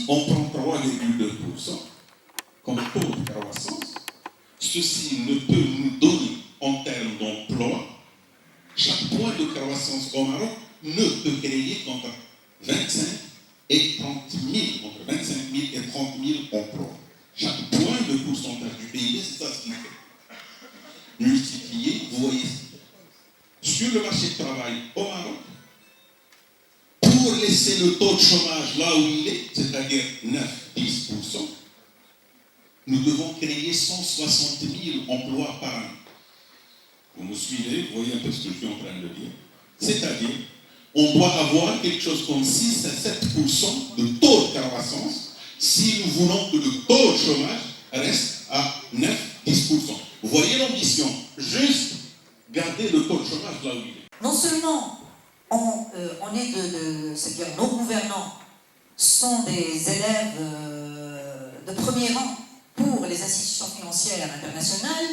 Si on prend 3,2% comme taux de croissance, ceci ne peut nous donner en termes d'emploi, chaque point de croissance au Maroc ne peut créer qu'entre 25 et 30 000, entre 25 000 et 30 000 emplois. Chaque point de pourcentage du PIB, c'est ça ce qu'il fait. Multiplié, vous voyez, sur le marché de travail au Maroc, pour laisser le taux de chômage là où il est, c'est-à-dire 9-10%, nous devons créer 160 000 emplois par an. Vous me suivez, vous voyez un peu ce que je suis en train de dire. C'est-à-dire, on doit avoir quelque chose comme 6 à 7% de taux de croissance si nous voulons que le taux de chômage reste à 9-10%. Vous voyez l'ambition, juste garder le taux de chômage là où il est. Non seulement on est c'est-à-dire nos gouvernants sont des élèves de premier rang pour les institutions financières internationales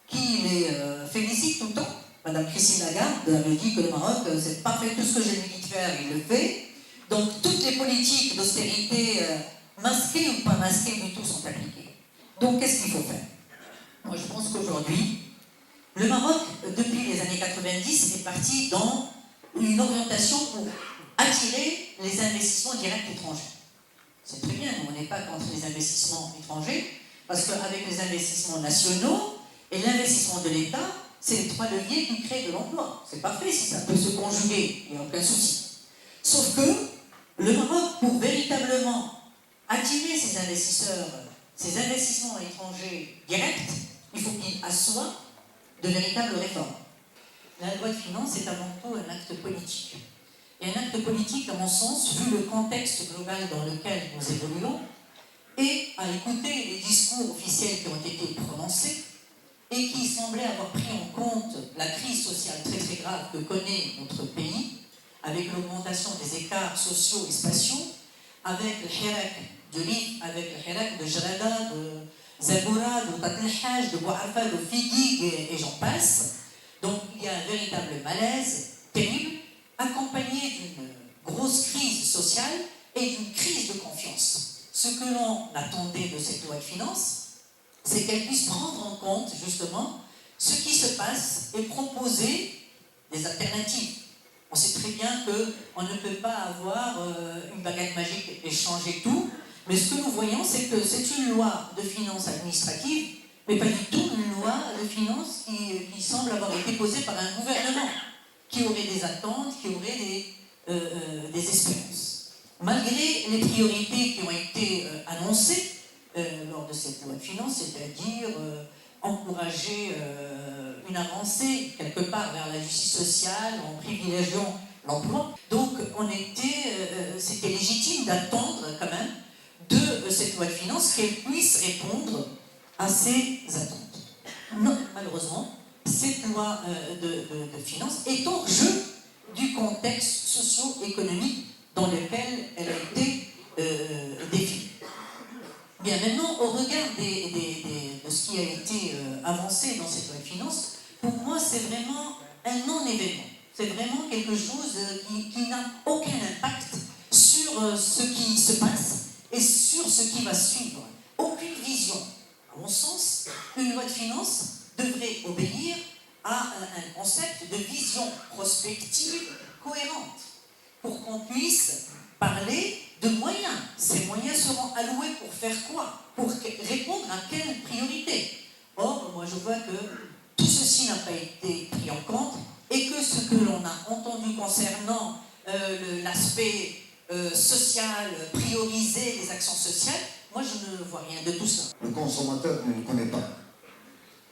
qui les félicitent tout le temps. Madame Christine Lagarde me dit que le Maroc, c'est parfait, tout ce que j'ai lui dit de faire, il le fait. Donc toutes les politiques d'austérité, masquées ou pas masquées du tout, sont appliquées. Donc qu'est-ce qu'il faut faire? Moi je pense qu'aujourd'hui, le Maroc, depuis les années 90, est parti dans une orientation pour attirer les investissements directs étrangers. C'est très bien, nous on n'est pas contre les investissements étrangers, parce qu'avec les investissements nationaux et l'investissement de l'État, c'est les trois leviers qui créent de l'emploi. C'est parfait si ça peut se conjuguer, il n'y a aucun souci. Sauf que le Maroc, pour véritablement attirer ces investisseurs, ces investissements étrangers directs, il faut qu'il assoie de véritables réformes. La loi de finances est avant tout un acte politique. Et un acte politique, à mon sens, vu le contexte global dans lequel nous évoluons, et à écouter les discours officiels qui ont été prononcés, et qui semblaient avoir pris en compte la crise sociale très très grave que connaît notre pays, avec l'augmentation des écarts sociaux et spatiaux, avec le Hirak de Rif, avec le Hirak de Jarada, de Zaboura, de Tatlhaj, de Bouafa, de Fidig, et j'en passe. Donc il y a un véritable malaise terrible, accompagné d'une grosse crise sociale et d'une crise de confiance. Ce que l'on attendait de cette loi de finances, c'est qu'elle puisse prendre en compte justement ce qui se passe et proposer des alternatives. On sait très bien qu'on ne peut pas avoir une baguette magique et changer tout, mais ce que nous voyons, c'est que c'est une loi de finances administrative, mais pas du tout une loi de finances qui semble avoir été posée par un gouvernement, qui aurait des attentes, qui aurait des espérances. Malgré les priorités qui ont été annoncées lors de cette loi de finances, c'est-à-dire encourager une avancée quelque part vers la justice sociale en privilégiant l'emploi. Donc c'était légitime d'attendre quand même de cette loi de finances qu'elle puisse répondre à ces attentes. Non, malheureusement, cette loi de finances est hors jeu du contexte socio-économique dans lequel elle a été définie. Bien, maintenant, au regard de ce qui a été avancé dans cette loi de finances, pour moi, c'est vraiment un non-événement. C'est vraiment quelque chose qui n'a aucun impact sur ce qui se passe et sur ce qui va suivre. Aucune vision. À mon sens, une loi de finances devrait obéir à un concept de vision prospective cohérente pour qu'on puisse parler de moyens. Ces moyens seront alloués pour faire quoi? Pour répondre à quelle priorité? Or, moi je vois que tout ceci n'a pas été pris en compte et que ce que l'on a entendu concernant l'aspect social, prioriser les actions sociales, moi je ne vois rien de tout ça. Le consommateur ne le connaît pas.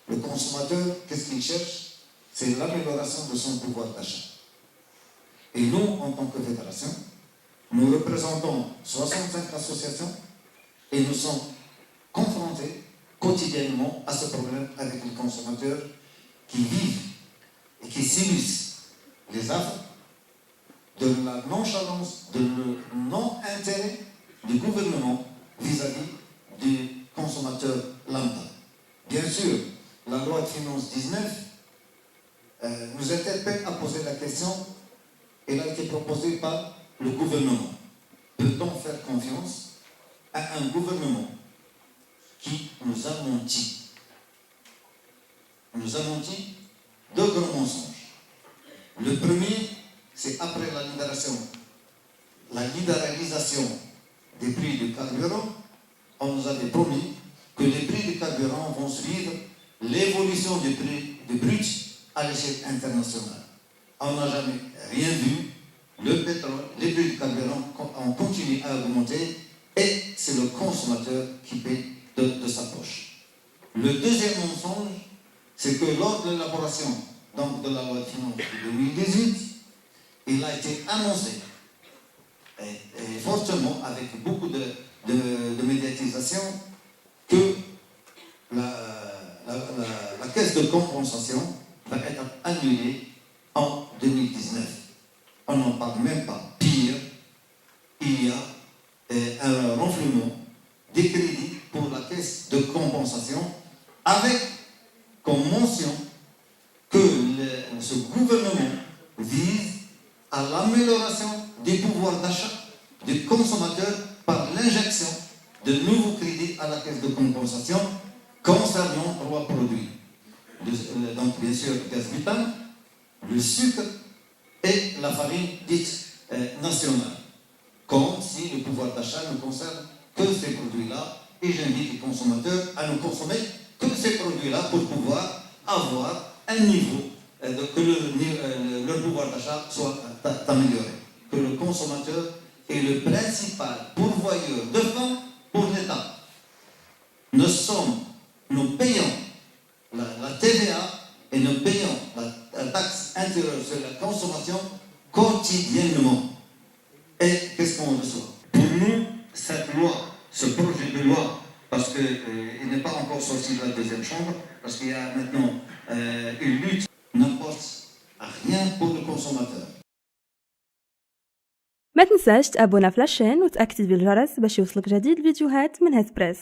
Le consommateur, qu'est-ce qu'il cherche? C'est l'amélioration de son pouvoir d'achat. Et nous, en tant que fédération, nous représentons 65 associations et nous sommes confrontés quotidiennement à ce problème avec les consommateurs qui vivent et qui subissent les affres de la nonchalance, de le non-intérêt du gouvernement vis-à-vis du consommateur lambda. Bien sûr, la loi de finances 19 nous interpelle à poser la question. Elle a été proposée par le gouvernement. Peut-on faire confiance à un gouvernement qui nous a menti. Nous a menti deux grands mensonges. Le premier, c'est après la libéralisation des prix du carburant, on nous avait promis que les prix du carburant vont suivre l'évolution du prix du brut à l'échelle internationale. On n'a jamais rien vu. Le pétrole, les prix du carburant ont continué à augmenter et c'est le consommateur qui paie de sa poche. Le deuxième mensonge, c'est que lors de l'élaboration donc, de la loi de finances de 2018, il a été annoncé, et fortement, avec beaucoup de médiatisation, que la caisse de compensation va être annulée en 2019. On n'en parle même pas. Pire, il y a un renflouement des crédits pour la caisse de compensation avec comme mention que ce gouvernement vise à l'amélioration des pouvoirs d'achat des consommateurs par l'injection de nouveaux crédits à la caisse de compensation concernant trois produits. Donc bien sûr le gaz butane, le sucre et la farine dite nationale. Comme si le pouvoir d'achat ne concerne que ces produits-là, et j'invite les consommateurs à ne consommer que ces produits-là pour pouvoir avoir un niveau, que leur pouvoir d'achat soit amélioré. Que le consommateur est le principal pourvoyeur de fonds pour l'État. Nous payons la TVA et nous payons la taxe intérieure sur la consommation quotidiennement. Et qu'est-ce qu'on reçoit? Pour nous, cette loi, ce projet de loi, parce qu'il n'est pas encore sorti de la deuxième chambre, parce qu'il y a maintenant une lutte, n'apporte rien pour le consommateur. ما تنساش تابونا في لاشين وتأكتيفي الجرس باش يوصلك جديد الفيديوهات من هاد بريس.